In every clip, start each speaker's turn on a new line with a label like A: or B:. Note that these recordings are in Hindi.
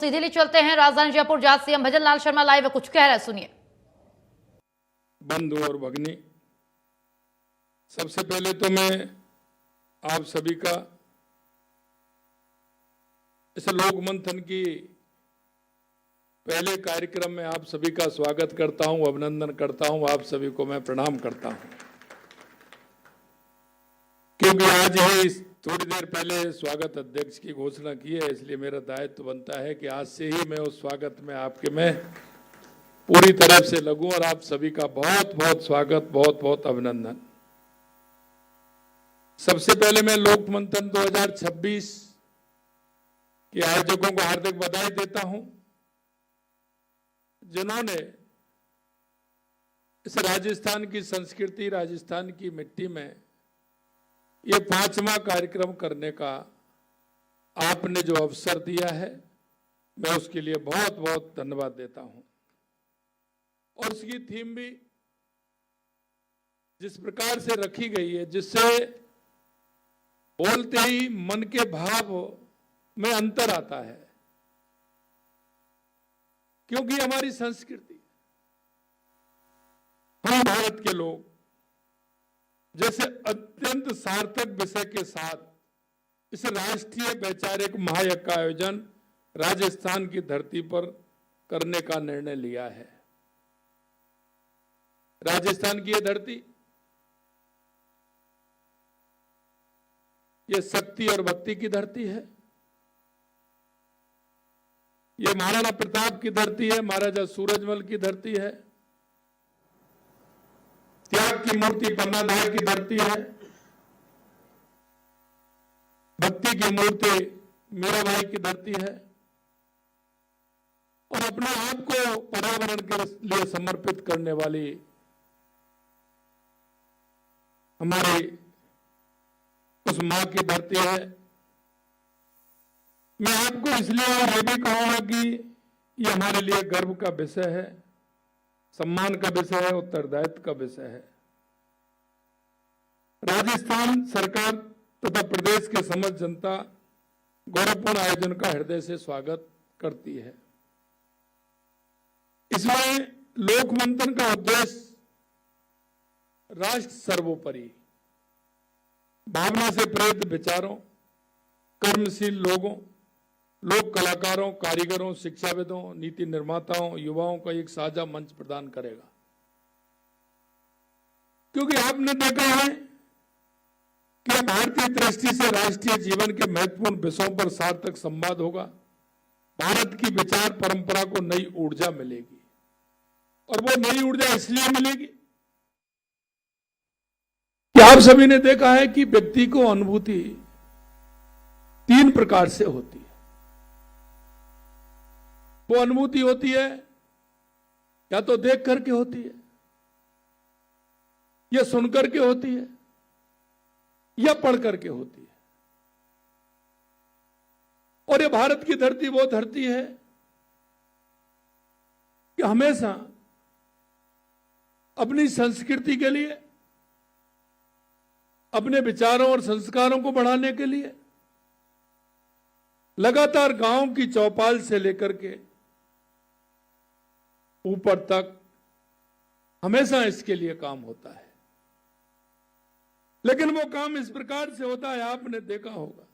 A: सीधे चलते हैं राजधानी जयपुर, जहां सीएम भजन लाल शर्मा लाइव कुछ कह रहे हैं, सुनिए।
B: बंधु और भगनी, सबसे पहले तो मैं आप सभी का इस लोक मंथन की पहले कार्यक्रम में आप सभी का स्वागत करता हूं, अभिनंदन करता हूं। आप सभी को मैं प्रणाम करता हूं, क्योंकि आज ही थोड़ी देर पहले स्वागत अध्यक्ष की घोषणा की है, इसलिए मेरा दायित्व बनता है कि आज से ही मैं उस स्वागत में आपके मैं पूरी तरह से लगूं और आप सभी का बहुत बहुत स्वागत, बहुत बहुत अभिनंदन। सबसे पहले मैं लोक मंथन 2026 के आयोजकों को हार्दिक बधाई देता हूं, जिन्होंने इस राजस्थान की संस्कृति, राजस्थान की मिट्टी में ये 5वां कार्यक्रम करने का आपने जो अवसर दिया है, मैं उसके लिए बहुत बहुत धन्यवाद देता हूं। और उसकी थीम भी जिस प्रकार से रखी गई है, जिससे बोलते ही मन के भाव में अंतर आता है, क्योंकि हमारी संस्कृति, हम भारत के लोग जैसे अत्यंत सार्थक विषय के साथ इस राष्ट्रीय वैचारिक महायज्ञ का आयोजन राजस्थान की धरती पर करने का निर्णय लिया है। राजस्थान की यह धरती, ये शक्ति और भक्ति की धरती है। ये महाराणा प्रताप की धरती है, महाराजा सूरजमल की धरती है, त्याग की मूर्ति पन्नाधार की धरती है, भक्ति की मूर्ति मीराबाई की धरती है, और अपने आप को पर्यावरण के लिए समर्पित करने वाली हमारी उस मां की धरती है। मैं आपको इसलिए यह भी कहूंगा कि ये हमारे लिए गर्व का विषय है, सम्मान का विषय है, उत्तरदायित्व का विषय है। राजस्थान सरकार तथा प्रदेश के समस्त जनता गौरवपूर्ण आयोजन का हृदय से स्वागत करती है। इसमें लोक मंथन का उद्देश्य राष्ट्र सर्वोपरि भावना से प्रेरित विचारों, कर्मशील लोगों, लोक कलाकारों, कारीगरों, शिक्षाविदों, नीति निर्माताओं, युवाओं का एक साझा मंच प्रदान करेगा। क्योंकि आपने देखा है कि भारतीय दृष्टि से राष्ट्रीय जीवन के महत्वपूर्ण विषयों पर सार्थक संवाद होगा। भारत की विचार परंपरा को नई ऊर्जा मिलेगी, और वो नई ऊर्जा इसलिए मिलेगी कि आप सभी ने देखा है कि व्यक्ति को अनुभूति 3 प्रकार से होती है। वो अनुभूति होती है या तो देख करके होती है, या सुन करके होती है, या पढ़ करके होती है। और ये भारत की धरती वो धरती है कि हमेशा अपनी संस्कृति के लिए, अपने विचारों और संस्कारों को बढ़ाने के लिए लगातार गांव की चौपाल से लेकर के ऊपर तक हमेशा इसके लिए काम होता है। लेकिन वो काम इस प्रकार से होता है, आपने देखा होगा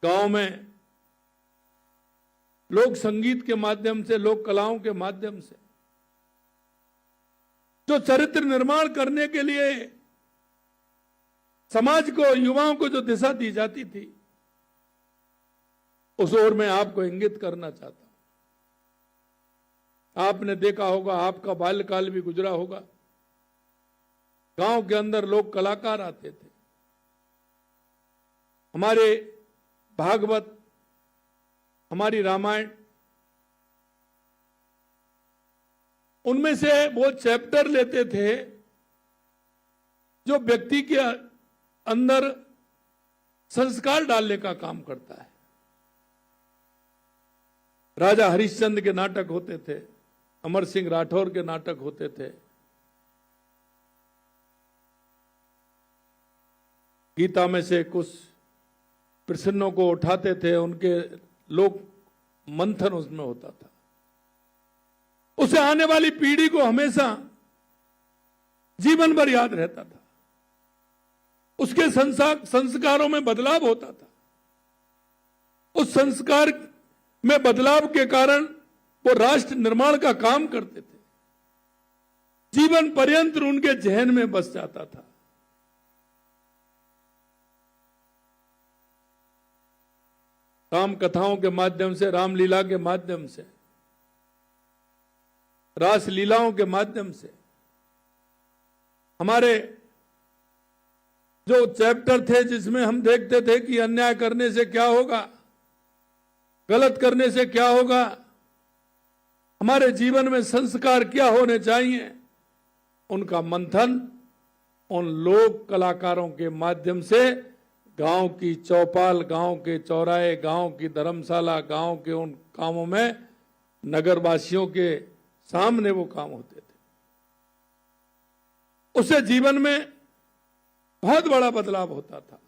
B: गांव में लोक संगीत के माध्यम से, लोक कलाओं के माध्यम से जो चरित्र निर्माण करने के लिए समाज को, युवाओं को जो दिशा दी जाती थी, उस ओर मैं आपको इंगित करना चाहता हूं। आपने देखा होगा, आपका बाल्यकाल भी गुजरा होगा, गांव के अंदर लोग कलाकार आते थे। हमारे भागवत, हमारी रामायण, उनमें से वो चैप्टर लेते थे जो व्यक्ति के अंदर संस्कार डालने का काम करता है। राजा हरिश्चंद्र के नाटक होते थे, अमर सिंह राठौर के नाटक होते थे, गीता में से कुछ प्रसन्नों को उठाते थे, उनके लोक मंथन उसमें होता था। उसे आने वाली पीढ़ी को हमेशा जीवन भर याद रहता था। उसके संस्कारों में बदलाव होता था। उस संस्कार में बदलाव के कारण वो राष्ट्र निर्माण का काम करते थे। जीवन पर्यंत उनके जहन में बस जाता था। राम कथाओं के माध्यम से, रामलीला के माध्यम से, रास लीलाओं के माध्यम से हमारे जो चैप्टर थे जिसमें हम देखते थे कि अन्याय करने से क्या होगा, गलत करने से क्या होगा, हमारे जीवन में संस्कार क्या होने चाहिए, उनका मंथन उन लोक कलाकारों के माध्यम से गांव की चौपाल, गांव के चौराहे, गांव की धर्मशाला, गांव के उन कामों में नगरवासियों के सामने वो काम होते थे। उससे जीवन में बहुत बड़ा बदलाव होता था।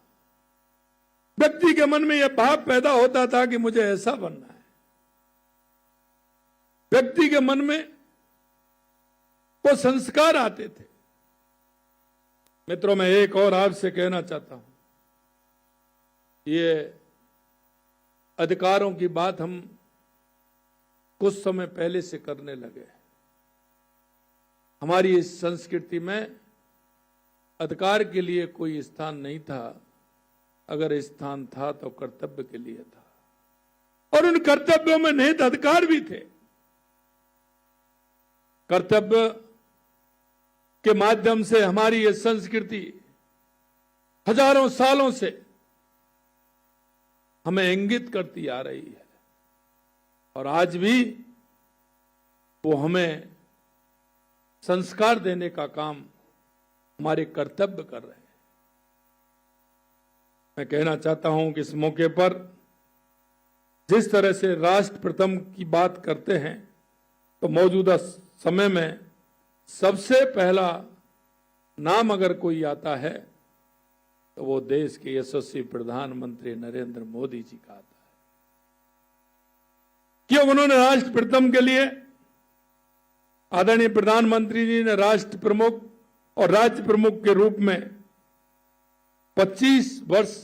B: व्यक्ति के मन में यह भाव पैदा होता था कि मुझे ऐसा बनना है। व्यक्ति के मन में वो संस्कार आते थे। मित्रों, मैं एक और आपसे कहना चाहता हूं, ये अधिकारों की बात हम कुछ समय पहले से करने लगे। हमारी इस संस्कृति में अधिकार के लिए कोई स्थान नहीं था। अगर स्थान था तो कर्तव्य के लिए था, और उन कर्तव्यों में निहित अधिकार भी थे। कर्तव्य के माध्यम से हमारी ये संस्कृति हजारों सालों से हमें इंगित करती आ रही है, और आज भी वो हमें संस्कार देने का काम हमारे कर्तव्य कर रहे हैं। मैं कहना चाहता हूं कि इस मौके पर जिस तरह से राष्ट्र प्रथम की बात करते हैं, तो मौजूदा समय में सबसे पहला नाम अगर कोई आता है तो वो देश के यशस्वी प्रधानमंत्री नरेंद्र मोदी जी का आता है। क्यों? उन्होंने राष्ट्र प्रथम के लिए, आदरणीय प्रधानमंत्री जी ने राष्ट्र प्रमुख और राज्य प्रमुख के रूप में 25 वर्ष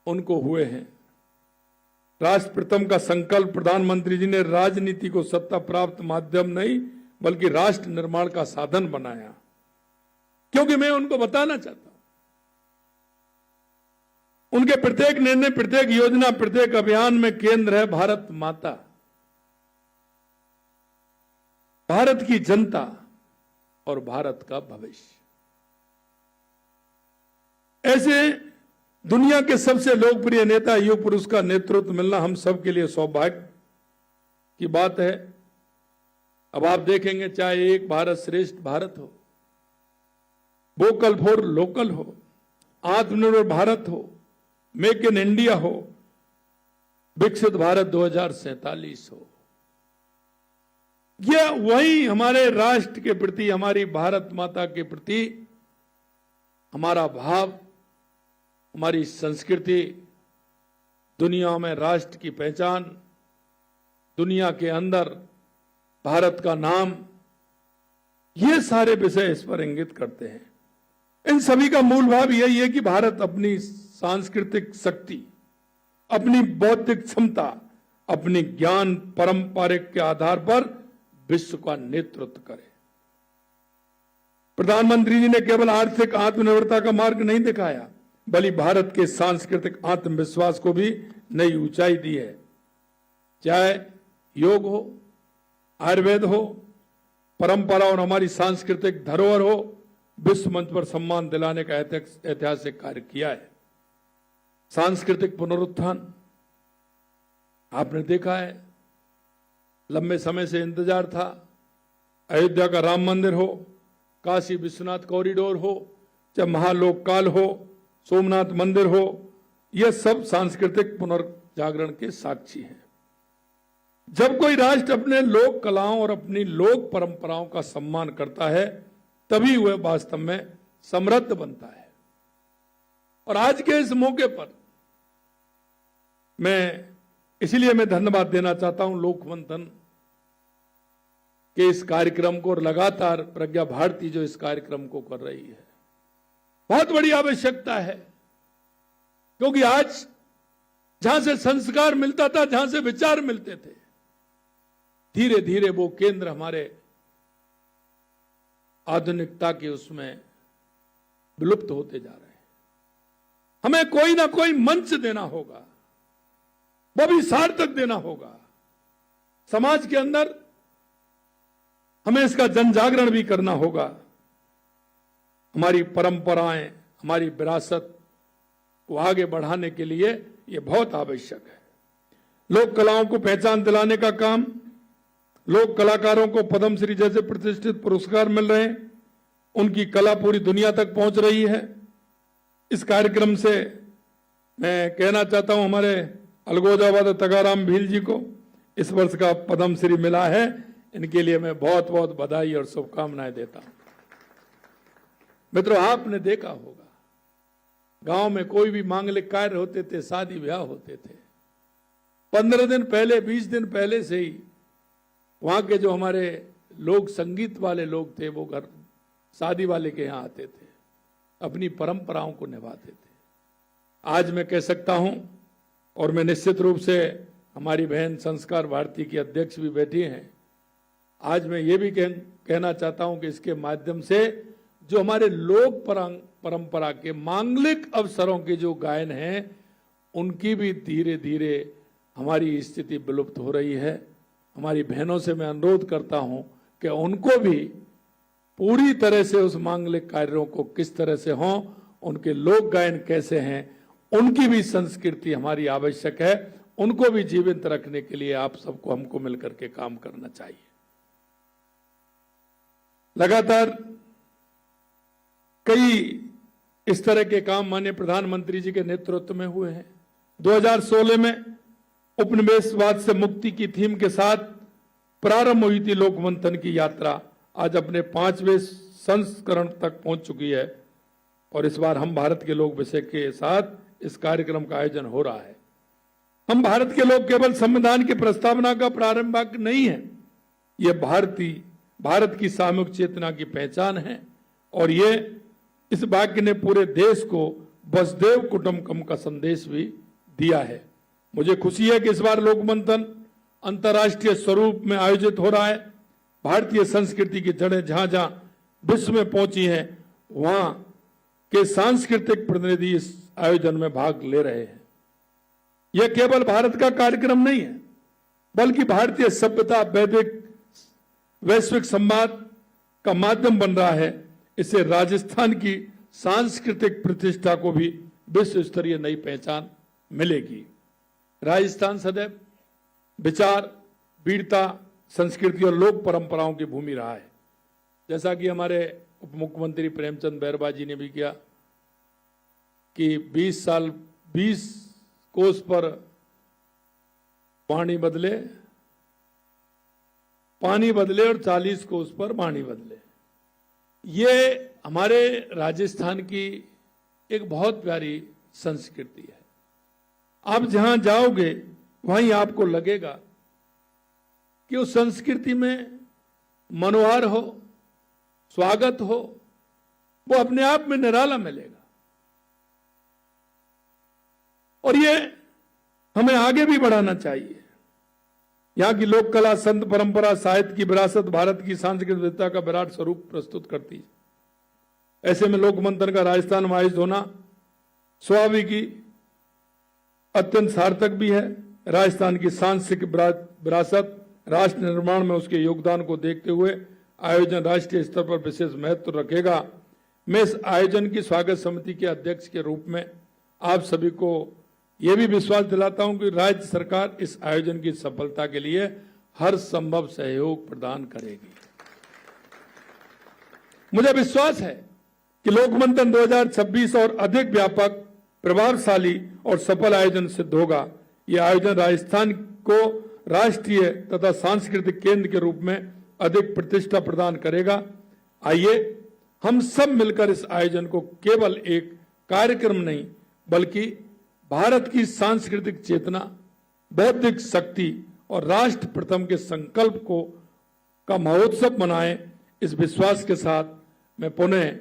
B: उनको हुए हैं। राष्ट्र प्रथम का संकल्प प्रधानमंत्री जी ने राजनीति को सत्ता प्राप्त माध्यम नहीं बल्कि राष्ट्र निर्माण का साधन बनाया। क्योंकि मैं उनको बताना चाहता हूं, उनके प्रत्येक निर्णय, प्रत्येक योजना, प्रत्येक अभियान में केंद्र है भारत माता, भारत की जनता और भारत का भविष्य। ऐसे दुनिया के सबसे लोकप्रिय नेता, युग पुरुष का नेतृत्व मिलना हम सबके लिए सौभाग्य की बात है। अब आप देखेंगे, चाहे एक भारत श्रेष्ठ भारत हो, वोकल फॉर लोकल हो, आत्मनिर्भर भारत हो, मेक इन इंडिया हो, विकसित भारत 2047 हो, यह वही हमारे राष्ट्र के प्रति, हमारी भारत माता के प्रति हमारा भाव, हमारी संस्कृति, दुनिया में राष्ट्र की पहचान, दुनिया के अंदर भारत का नाम, ये सारे विषय इस पर इंगित करते हैं। इन सभी का मूल भाव यही है कि भारत अपनी सांस्कृतिक शक्ति, अपनी बौद्धिक क्षमता, अपनी ज्ञान पारंपरिक के आधार पर विश्व का नेतृत्व करे। प्रधानमंत्री जी ने केवल आर्थिक आत्मनिर्भरता का मार्ग नहीं दिखाया, बल्कि भारत के सांस्कृतिक आत्मविश्वास को भी नई ऊंचाई दी है। चाहे योग हो, आयुर्वेद हो, परंपरा और हमारी सांस्कृतिक धरोहर हो, विश्व मंच पर सम्मान दिलाने का ऐतिहासिक कार्य किया है। सांस्कृतिक पुनरुत्थान आपने देखा है, लंबे समय से इंतजार था। अयोध्या का राम मंदिर हो, काशी विश्वनाथ कॉरिडोर हो, चाहे महालोकपाल हो, सोमनाथ मंदिर हो, यह सब सांस्कृतिक पुनर्जागरण के साक्षी हैं। जब कोई राष्ट्र अपने लोक कलाओं और अपनी लोक परंपराओं का सम्मान करता है, तभी वह वास्तव में समृद्ध बनता है। और आज के इस मौके पर इसलिए मैं धन्यवाद देना चाहता हूं लोकमंथन के इस कार्यक्रम को, और लगातार प्रज्ञा भारती जो इस कार्यक्रम को कर रही है। बहुत बड़ी आवश्यकता है, क्योंकि आज जहां से संस्कार मिलता था, जहां से विचार मिलते थे, धीरे धीरे वो केंद्र हमारे आधुनिकता के उसमें विलुप्त होते जा रहे हैं। हमें कोई ना कोई मंच देना होगा, वो भी सार्थक देना होगा। समाज के अंदर हमें इसका जन जागरण भी करना होगा। हमारी परंपराएं, हमारी विरासत को आगे बढ़ाने के लिए यह बहुत आवश्यक है। लोक कलाओं को पहचान दिलाने का काम, लोक कलाकारों को पद्मश्री जैसे प्रतिष्ठित पुरस्कार मिल रहे हैं, उनकी कला पूरी दुनिया तक पहुंच रही है। इस कार्यक्रम से मैं कहना चाहता हूं, हमारे अलगोजाबाद तगाराम भील जी को इस वर्ष का पद्मश्री मिला है। इनके लिए मैं बहुत बहुत बधाई और शुभकामनाएं देता हूं। मित्रों, आपने देखा होगा, गांव में कोई भी मांगलिक कार्य होते थे, शादी ब्याह होते थे, 15 दिन पहले, 20 दिन पहले से ही वहां के जो हमारे लोग संगीत वाले लोग थे, वो घर शादी वाले के यहां आते थे, अपनी परंपराओं को निभाते थे। आज मैं कह सकता हूं, और मैं निश्चित रूप से, हमारी बहन संस्कार भारती की अध्यक्ष भी बैठी हैं, आज मैं ये भी कहना चाहता हूं कि इसके माध्यम से जो हमारे लोक परंपरा के मांगलिक अवसरों के जो गायन हैं, उनकी भी धीरे धीरे हमारी स्थिति विलुप्त हो रही है। हमारी बहनों से मैं अनुरोध करता हूं कि उनको भी पूरी तरह से उस मांगलिक कार्यों को किस तरह से हों, उनके लोक गायन कैसे हैं, उनकी भी संस्कृति हमारी आवश्यक है। उनको भी जीवित रखने के लिए आप सबको, हमको मिलकर के काम करना चाहिए। लगातार कई इस तरह के काम माननीय प्रधानमंत्री जी के नेतृत्व में हुए हैं। 2016 में उपनिवेशवाद से मुक्ति की थीम के साथ प्रारंभ हुई थी लोकमंथन की यात्रा, आज अपने 5वें संस्करण तक पहुंच चुकी है। और इस बार हम भारत के लोग विषय के साथ इस कार्यक्रम का आयोजन हो रहा है। हम भारत के लोग केवल संविधान की प्रस्तावना का प्रारंभिक नहीं है, ये भारत की सामूहिक चेतना की पहचान है। और ये इस वाक्य ने पूरे देश को वसुधैव कुटुंबकम का संदेश भी दिया है। मुझे खुशी है कि इस बार लोकमंथन अंतर्राष्ट्रीय स्वरूप में आयोजित हो रहा है। भारतीय संस्कृति की जड़ें जहां जहां विश्व में पहुंची हैं, वहां के सांस्कृतिक प्रतिनिधि इस आयोजन में भाग ले रहे हैं। यह केवल भारत का कार्यक्रम नहीं है, बल्कि भारतीय सभ्यता, वैश्विक संवाद का माध्यम बन रहा है। इससे राजस्थान की सांस्कृतिक प्रतिष्ठा को भी विश्व स्तरीय नई पहचान मिलेगी। राजस्थान सदैव विचार, वीरता, संस्कृति और लोक परंपराओं की भूमि रहा है। जैसा कि हमारे उप मुख्यमंत्री प्रेमचंद बैरवा जी ने भी किया कि 20 कोस पर पानी बदले और 40 कोस पर वाणी बदले। ये हमारे राजस्थान की एक बहुत प्यारी संस्कृति है। आप जहां जाओगे वहीं आपको लगेगा कि उस संस्कृति में मनोहार हो, स्वागत हो, वो अपने आप में निराला मिलेगा। और ये हमें आगे भी बढ़ाना चाहिए। यहाँ की लोक कला, संत परंपरा, साहित्य की विरासत भारत की सांस्कृतिक विविधता का विराट स्वरूप प्रस्तुत करती है। ऐसे में लोकमंथन का राजस्थान में आयोजित होना स्वाभाविक ही अत्यंत सार्थक भी है। राजस्थान की सांस्कृतिक विरासत, राष्ट्र निर्माण में उसके योगदान को देखते हुए आयोजन राष्ट्रीय स्तर पर विशेष महत्व रखेगा। मैं इस आयोजन की स्वागत समिति के अध्यक्ष के रूप में आप सभी को यह भी विश्वास दिलाता हूं कि राज्य सरकार इस आयोजन की सफलता के लिए हर संभव सहयोग प्रदान करेगी। मुझे विश्वास है कि लोकमंथन 2026 और अधिक व्यापक, प्रभावशाली और सफल आयोजन सिद्ध होगा। यह आयोजन राजस्थान को राष्ट्रीय तथा सांस्कृतिक केंद्र के रूप में अधिक प्रतिष्ठा प्रदान करेगा। आइए हम सब मिलकर इस आयोजन को केवल एक कार्यक्रम नहीं बल्कि भारत की सांस्कृतिक चेतना, बौद्धिक शक्ति और राष्ट्र प्रथम के संकल्प को का महोत्सव मनाएं। इस विश्वास के साथ मैं पुनः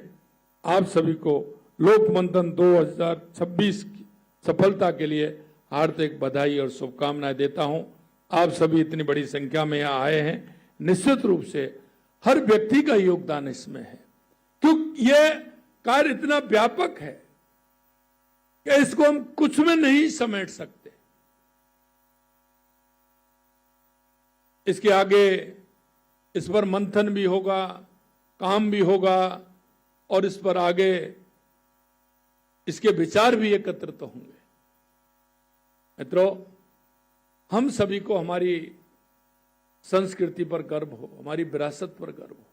B: आप सभी को लोक मंथन 2026 की सफलता के लिए हार्दिक बधाई और शुभकामनाएं देता हूं। आप सभी इतनी बड़ी संख्या में यहाँ आए हैं, निश्चित रूप से हर व्यक्ति का योगदान इसमें है, क्योंकि यह कार्य इतना व्यापक है कि इसको हम कुछ में नहीं समेट सकते। इसके आगे इस पर मंथन भी होगा, काम भी होगा और इस पर आगे इसके विचार भी एकत्रित होंगे। मित्रों, हम सभी को हमारी संस्कृति पर गर्व हो, हमारी विरासत पर गर्व हो।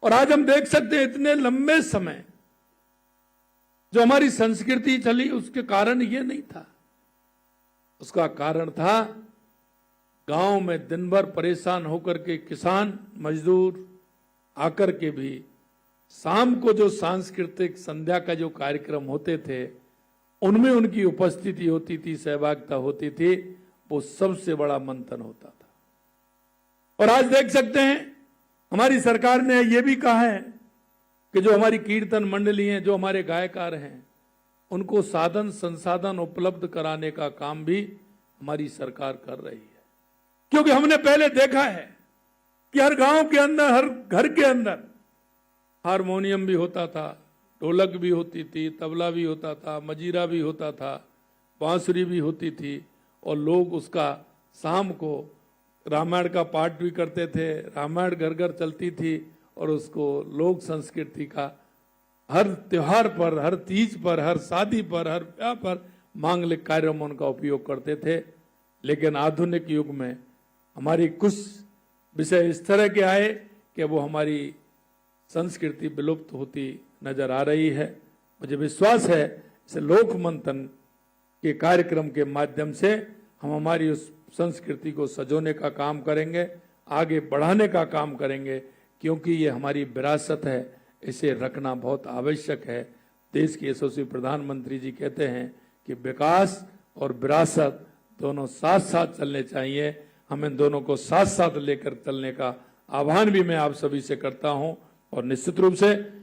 B: और आज हम देख सकते हैं इतने लंबे समय जो हमारी संस्कृति चली, उसके कारण ये नहीं था। उसका कारण था गांव में दिन भर परेशान होकर के किसान मजदूर आकर के भी शाम को जो सांस्कृतिक संध्या का जो कार्यक्रम होते थे उनमें उनकी उपस्थिति होती थी, सहभागिता होती थी, वो सबसे बड़ा मंथन होता था। और आज देख सकते हैं हमारी सरकार ने यह भी कहा है कि जो हमारी कीर्तन मंडली हैं, जो हमारे गायकार हैं, उनको साधन संसाधन उपलब्ध कराने का काम भी हमारी सरकार कर रही है। क्योंकि हमने पहले देखा है कि हर गांव के अंदर, हर घर के अंदर हारमोनियम भी होता था, ढोलक भी होती थी, तबला भी होता था, मजीरा भी होता था, बांसुरी भी होती थी और लोग उसका शाम को रामायण का पाठ भी करते थे। रामायण घर घर चलती थी और उसको लोक संस्कृति का हर त्योहार पर, हर तीज पर, हर शादी पर, हर ब्याह पर मांगलिक कार्यों में उनका उपयोग करते थे। लेकिन आधुनिक युग में हमारी कुछ विषय इस तरह के आए कि वो हमारी संस्कृति विलुप्त होती नजर आ रही है। मुझे विश्वास है इस लोक मंथन के कार्यक्रम के माध्यम से हम हमारी उस संस्कृति को सजोने का काम करेंगे, आगे बढ़ाने का काम करेंगे, क्योंकि ये हमारी विरासत है, इसे रखना बहुत आवश्यक है। देश के यशस्वी प्रधानमंत्री जी कहते हैं कि विकास और विरासत दोनों साथ साथ चलने चाहिए। हम इन दोनों को साथ साथ लेकर चलने का आह्वान भी मैं आप सभी से करता हूं और निश्चित रूप से